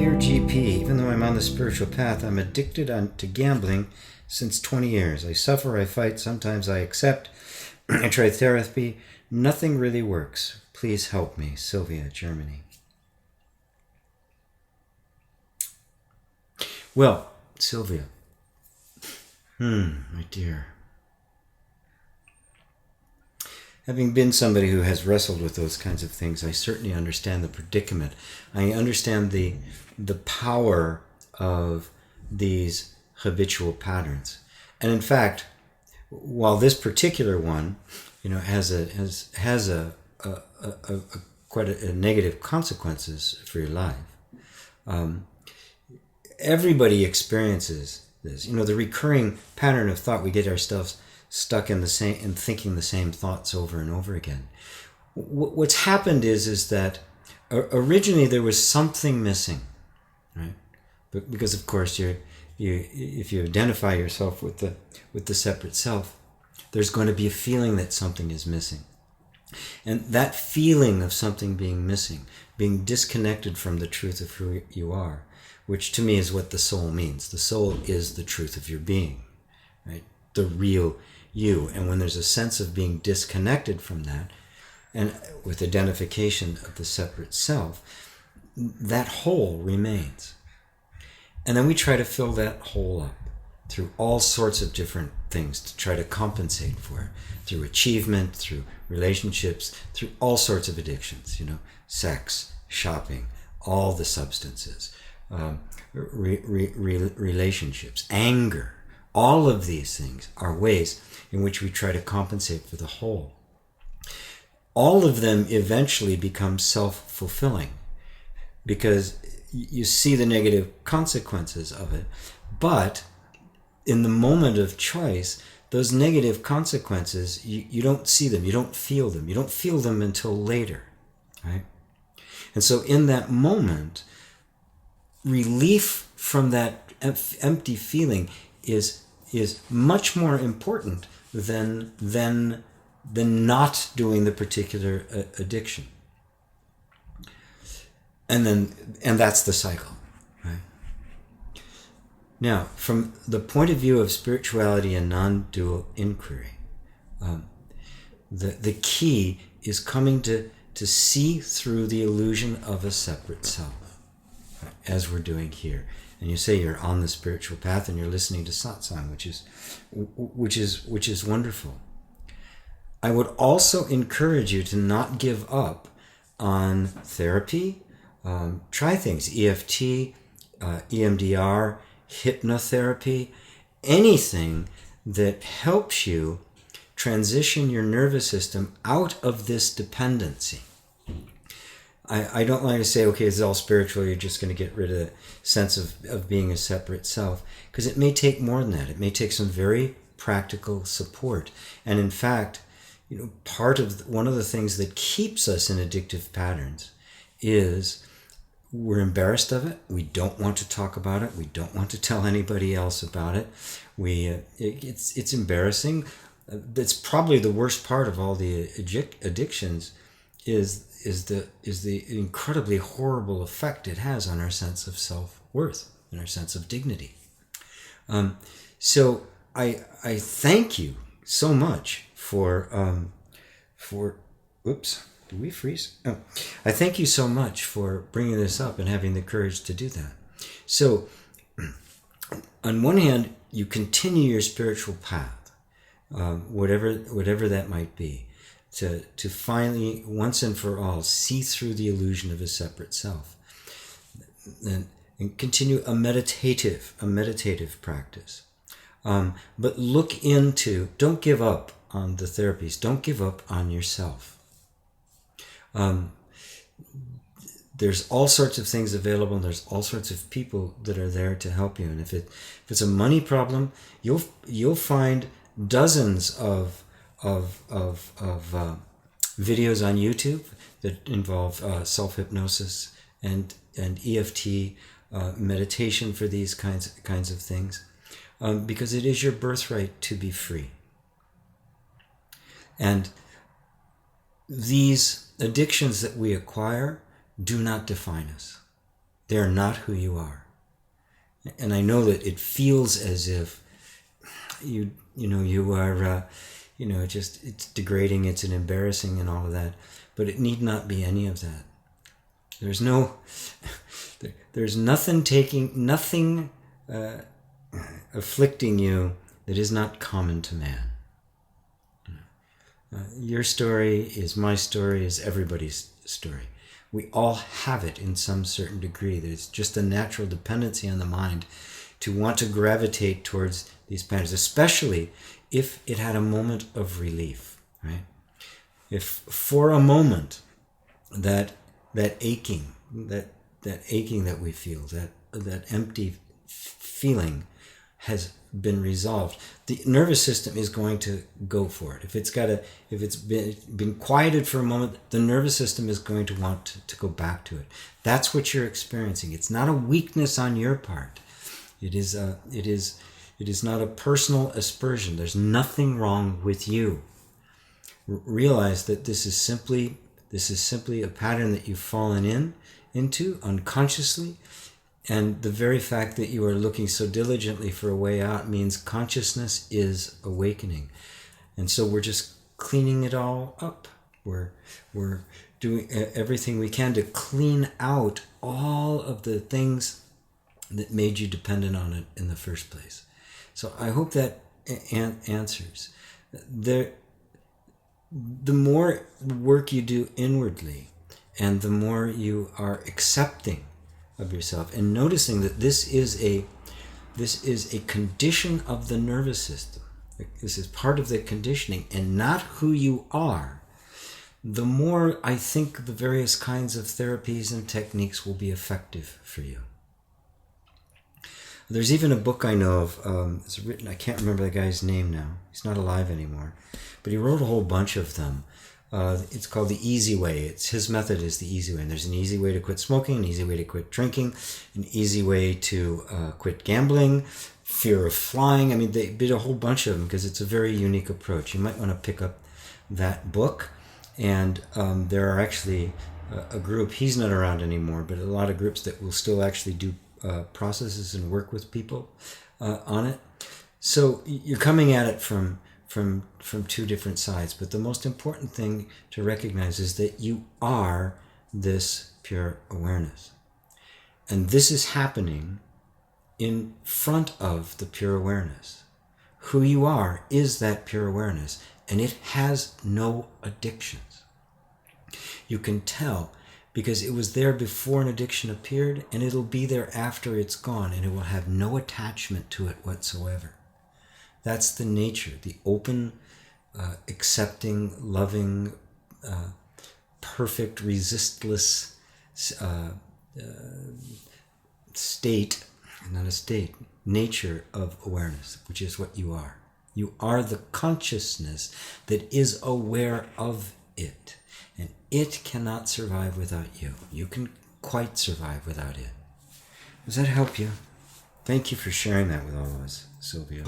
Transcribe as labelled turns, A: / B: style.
A: Dear GP, even though I'm on the spiritual path, I'm addicted to gambling since 20 years. I suffer, I fight, sometimes I accept. I try therapy. Nothing really works. Please help me. Sylvia, Germany. Well, Sylvia. My dear. Having been somebody who has wrestled with those kinds of things, I certainly understand the predicament. I understand the power of these habitual patterns. And in fact, while this particular one, has quite a negative consequences for your life, everybody experiences this. The recurring pattern of thought, we get ourselves stuck in thinking the same thoughts over and over again. What's happened is that originally there was something missing, right? Because of course if you identify yourself with the separate self, there's going to be a feeling that something is missing, and that feeling of something being missing, being disconnected from the truth of who you are, which to me is what the soul means. The soul is the truth of your being, right? The real you. And when there's a sense of being disconnected from that, and with identification of the separate self, that hole remains. And then we try to fill that hole up through all sorts of different things to try to compensate for it, through achievement, through relationships, through all sorts of addictions, sex, shopping, all the substances, relationships, anger. All of these things are ways in which we try to compensate for the whole. All of them eventually become self-fulfilling because you see the negative consequences of it. But in the moment of choice, those negative consequences, you don't see them, you don't feel them. You don't feel them until later, right? And so in that moment, relief from that empty feeling is much more important than not doing the particular addiction. And that's the cycle, right? Now, from the point of view of spirituality and non-dual inquiry, the key is coming to see through the illusion of a separate self, right, as we're doing here. And you say you're on the spiritual path and you're listening to Satsang, which is wonderful. I would also encourage you to not give up on therapy. Try things, EFT, EMDR, hypnotherapy, anything that helps you transition your nervous system out of this dependency. I don't like to say, okay, it's all spiritual, you're just going to get rid of the sense of being a separate self, because it may take more than that. It may take some very practical support. And in fact, one of the things that keeps us in addictive patterns is we're embarrassed of it. We don't want to talk about it. We don't want to tell anybody else about it. It's embarrassing. That's probably the worst part of all the addictions is the incredibly horrible effect it has on our sense of self-worth and our sense of dignity. So I thank you so much for oops, did we freeze? Oh, I thank you so much for bringing this up and having the courage to do that. So on one hand, you continue your spiritual path, whatever that might be, to finally, once and for all, see through the illusion of a separate self, and continue a meditative practice. But look into, don't give up on the therapies, don't give up on yourself. There's all sorts of things available, and there's all sorts of people that are there to help you. And if it's a money problem, you'll find dozens of videos on YouTube that involve self-hypnosis and EFT meditation for these kinds of things, because it is your birthright to be free. And these addictions that we acquire do not define us. They are not who you are. And I know that it feels as if you are, it's degrading, it's an embarrassing and all of that. But it need not be any of that. There's nothing afflicting you that is not common to man. Your story is my story, is everybody's story. We all have it in some certain degree. There's just a natural dependency on the mind to want to gravitate towards these patterns, especially if it had a moment of relief, right? If for a moment that aching that we feel, that empty feeling has been resolved, the nervous system is going to go for it. If it's been quieted for a moment, the nervous system is going to want to go back to it. That's what you're experiencing. It's not a weakness on your part. It is not a personal aspersion. There's nothing wrong with you. Realize that this is simply a pattern that you've fallen into unconsciously. And the very fact that you are looking so diligently for a way out means consciousness is awakening. And so we're just cleaning it all up. We're doing everything we can to clean out all of the things that made you dependent on it in the first place. So I hope that answers. The more work you do inwardly, and the more you are accepting of yourself and noticing that this is a condition of the nervous system. This is part of the conditioning and not who you are. The more I think the various kinds of therapies and techniques will be effective for you. There's even a book I know of, it's written, I can't remember the guy's name now. He's not alive anymore. But he wrote a whole bunch of them. It's called The Easy Way. His method is the easy way. And there's an easy way to quit smoking, an easy way to quit drinking, an easy way to quit gambling, fear of flying. I mean, they did a whole bunch of them because it's a very unique approach. You might want to pick up that book. And there are actually a group, he's not around anymore, but a lot of groups that will still actually do processes and work with people on it. So you're coming at it from two different sides, but the most important thing to recognize is that you are this pure awareness. And this is happening in front of the pure awareness. Who you are is that pure awareness, and it has no addictions. You can tell because it was there before an addiction appeared, and it'll be there after it's gone, and it will have no attachment to it whatsoever. That's the nature, the open, accepting, loving, perfect, resistless state, not a state, nature of awareness, which is what you are. You are the consciousness that is aware of it. And it cannot survive without you. You can quite survive without it. Does that help you? Thank you for sharing that with all of us, Sylvia.